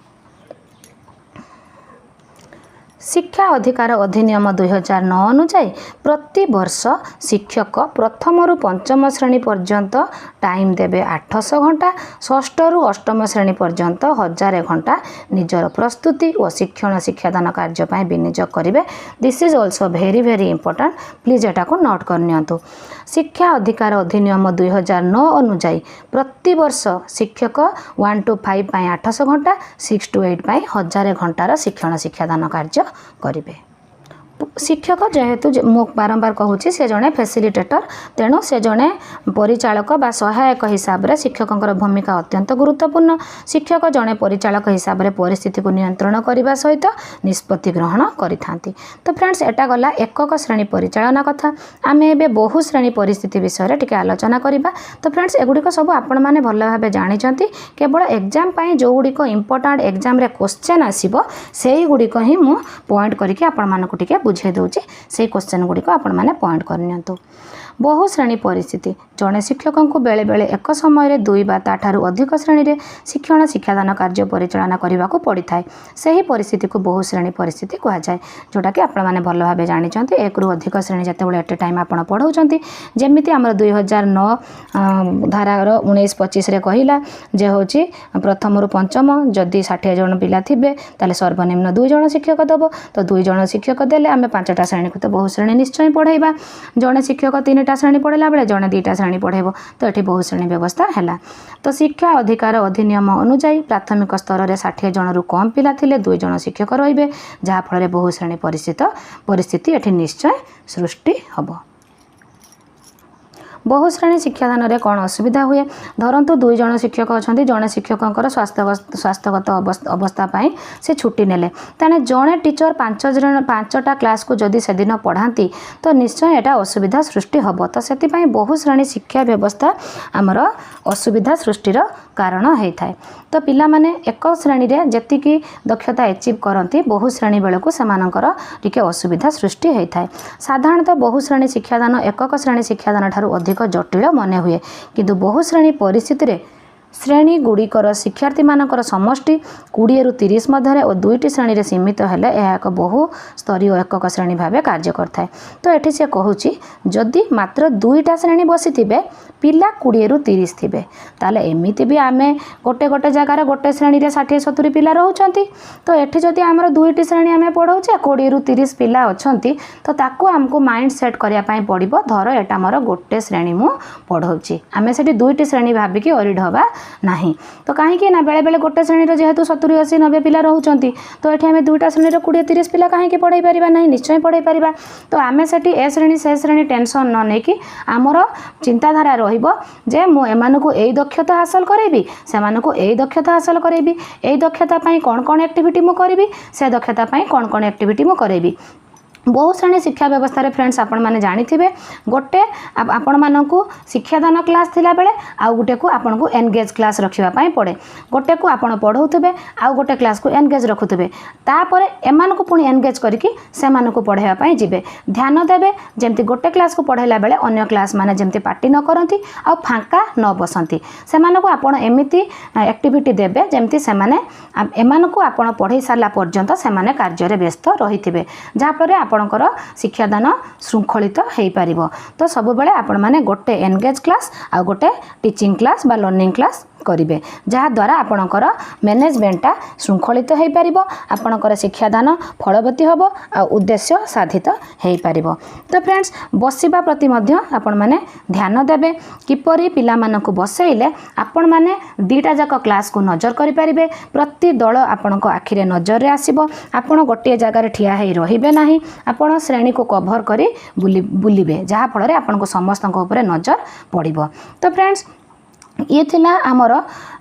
Speaker 1: शिक्षा अधिकार अधिनियम 2009 अनुसार प्रति वर्ष शिक्षक प्रथम रु पंचम श्रेणी पर्यंत टाइम देबे 800 घंटा षष्ठ रु अष्टम श्रेणी पर्यंत 1000 घंटा निजर प्रस्तुति और शिक्षण शिक्षादान कार्य पाए विनियोग करेंगे। This is also very very important please एटा को नोट कर नियंतु। शिक्षा अधिकार अधिनियम 2009 अनुसार प्रति वर्ष शिक्षक 1 to 5 पाए 800 घंटा 6 to 8 पाए 1000 घंटार शिक्षण शिक्षादान कार्य करिवे। शिक्षक जेहेतु मु बारंबार कहूँ से जड़े फैसिलिटेटर तेणु से जड़े परिचालक बा सहायक हिसाब से शिक्षकों भूमिका अत्यंत गुरुत्वपूर्ण। शिक्षक जड़े परिचालक हिसाब से परिस्थिति को नियंत्रण करने सहित निष्पत्ति ग्रहण करिथांती। तो फ्रेंड्स एटा गला एकक श्रेणी परिचालना कथा। आम ए बहु श्रेणी परिस्थिति विषय टिके आलोचना करवा। तो फ्रेंड्स एगुड़िक सब आपण मैंने भल भाव जानते केवल एग्जाम जो गुड़िक इंपोर्टाट एग्जाम रे क्वेश्चन आसीबो सेही गुड़िक ही मु पॉइंट करके आपण मानक टिके बुझे दूची से क्वेश्चन गुड़िक आपण मैंने पॉइंट करनियंतु। बहु श्रेणी परिस्थिति जड़े शिक्षक को बेले बेले एक समय 2 बा ताठारू अधिक श्रेणी में शिक्षण शिक्षादान कार्य परिचालना करने को पड़ी था। से परिस्थिति को बहु श्रेणी परिस्थिति कहुए, जोटा कि आपण मैंने भल भाव जानते 1 रु अधिक श्रेणी जिते एट ए टाइम आप पढ़ाऊँच। जमी आम 2009 धारार 19-25 कहला जे हूँ प्रथम रु पंचम जदि 60 जन पिला थे ताले सर्वनिम्न 2 जन शिक्षक दब, तो 2 जन शिक्षक देले आम 5टा श्रेणी को तो बहु श्रेणी निश्चय पढ़ाइबा। जड़े शिक्षक 3टा श्रेणी पढ़ेला बेले जड़े 2टा श्रेणी पढ़ेब, तो ये बहु श्रेणी व्यवस्था है। तो शिक्षा अधिकार अधिनियम अनुଯାयी प्राथमिक स्तर में 60 जन रु कम पिला थिले 2 जन शिक्षक रहिबे, जहाँफल बहु श्रेणी परिस्थिति एठी निश्चय सृष्टि हब। बहुश्रेणी शिक्षादान में कौन असुविधा हुए? धरतु 2 जन शिक्षक अच्छा, जड़े शिक्षक स्वास्थ्यगत अवस्था से छुट्टी नेले, तेने जड़े टीचर 5टा क्लास को जदि से दिन पढ़ाती तो निश्चय यहाँ असुविधा सृष्टि हम। तो से बहुश्रेणी शिक्षा व्यवस्था आमर असुविधा सृष्टिर कारण होता है। तो पिला माने एक श्रेणी रे जेतिकी दक्षता एचिव करती बहुश्रेणी बेलू से टिके असुविधा सृष्टि होता है। साधारणतः बहुश्रेणी शिक्षादान एकक श्रेणी शिक्षादान ठारू अधिक जटिल मन हुए, किंतु बहुश्रेणी परिस्थिति श्रेणी गुड़िकर शिक्षार्थी मानकर समष्टि 20 रु 30 मध्य और 2टी श्रेणी रे सीमित हेले यह एक बहु स्तरीय एकक श्रेणी भाव कार्य करता है। तो ये सी कहूँ जदि मात्र 2टा श्रेणी बसी पिला 20 रु 30 थे, ताले एमिति भी आमे गोटे गोटे जगार गोटे श्रेणी रे 60-70 पिला रहउछंती। तो एठी जदि आमर 2टी श्रेणी आमे पढ़ाऊचे 20 रु 30 पिला अछंती, तो ताकू आमको माइंड सेट करिया पई पड़िबो। धर एटा मोर गोटे श्रेणी मु पढ़ाऊची, आमे सेठी 2टी श्रेणी भाबिकी अरिड हबा नहीं। तो कहीं ना बेले बेले गोटे श्रेणी जेहेतु 70-80-90 पिला रहउछंती, तो एठी आमे 2टा श्रेणी 20-30 पिला कहीं पढ़ाई परिबा नहीं? निश्चय पढ़ाई परिबा। तो आमे सेठी ए श्रेणी से श्रेणी टेंशन न नहीं कि आमर चिंताधारा रहिबो जे मु एमानकु एई दक्षता हासिल करेबी, सेमानकु एई दक्षता हासिल करेबी, एई दक्षता पई कोन कोन एक्टिविटी मु करेबी, से दक्षता पई कोन कोन एक्टिविटी मु करेबी। बहुश्रेणी शिक्षा व्यवस्था रे फ्रेंड्स आपण माने जानी थिबे गोटे आपण मानकु शिक्षादान क्लास थिला बेले आउ गोटे को आपण को एनगेज क्लास रखिबा पई पड़े। गोटे को आपण पढ़ौथबे आउ गोटे क्लास को एनगेज रखुथबे, तापरे एमान को पुणी एनगेज करिकि सेमान को पढ़ाइबा पई जिबे। ध्यान देबे जेमति गोटे क्लास को पढ़ाइला बेले अन्य क्लास माने जेमति पार्टी न करंती आ फांका न बसंती, सेमान को आपण एमिति एक्टिविटी देबे जेमति सेमाने एमान को आपण पढ़ाई सारला पर्यंत सेमाने कार्य रे व्यस्त रहिथिबे, जहा पर आपणकर शिक्षादान श्रृंखलित हो पार। तो सब बेले आपण माने गोटे एनगेज क्लास आ गोटे टीचिंग क्लास बा लर्निंग क्लास करेंगे, जहाँद्वारा आपणकर मैनेजमेंटा श्रृंखलित हो पार, आपणकर शिक्षादान फलवती हम आ उद्देश्य साधित हो पार। तो फ्रेंड्स बसवा प्रति आपण माने ध्यान देबे किपरि पिला मानकु बसैले आपण माने 2टा जाक क्लास को नजर करि परिबे। प्रति दल आपणक आखिरे नजर रे आसीबो, आपण गोटे जगार ठिया हेई रहिबे नाही, आपण श्रेणी को कभर करी बुलिबे, जहाँ फल आपनको समस्तक ऊपर नजर पड़िबो। तो फ्रेंड्स ये थिला आमर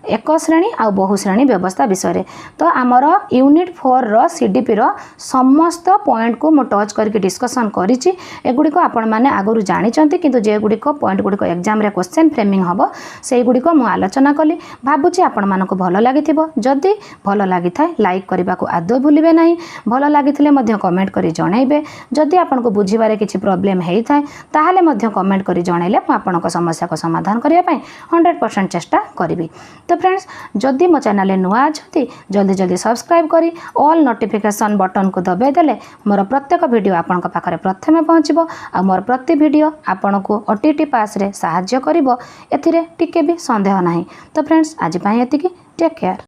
Speaker 1: एक श्रेणी आ बहुश्रेणी व्यवस्था विषय। तो आमर यूनिट 4 रो सीडीपी रो समस्त पॉइंट को मु टच करके डिस्कशन करिछि। एगुड़िक आपण माने आगुरु जानिचंती, किंतु जे गुड़िक पॉइंट गुड़िक एग्जाम रे क्वेश्चन फ्रेमिंग हबो सेई गुड़िक मु आलोचना कली। भाबुछि आपण मानको भलो लागिथिबो, जदि भलो लागिथाय लाइक करबा को आदौ भूलिबे नाही, भलो लागिथिले मध्य कमेंट करी जणाइबे। जदि आपनको बुझिबारे किछि प्रॉब्लम हेइ थाय ताहाले मध्य कमेंट करी जणाइले मु आपनको समस्या को समाधान करिया पई 100% चेष्टा करिबी। तो फ्रेंड्स जदि मो चैनल नुआ अच्छी जल्दी जल्दी सब्सक्राइब करी ऑल नोटिफिकेशन बटन को दबाई देले मोर प्रत्येक वीडियो आपण पाखरे प्रथमे पहुँचबो आ मोर प्रति वीडियो आपण को ओटीटी पास रे सहाय्य करिवो, एथिरे टिके भी संदेह नाही। तो फ्रेंड्स आज पई एतिकी, टेक केयर।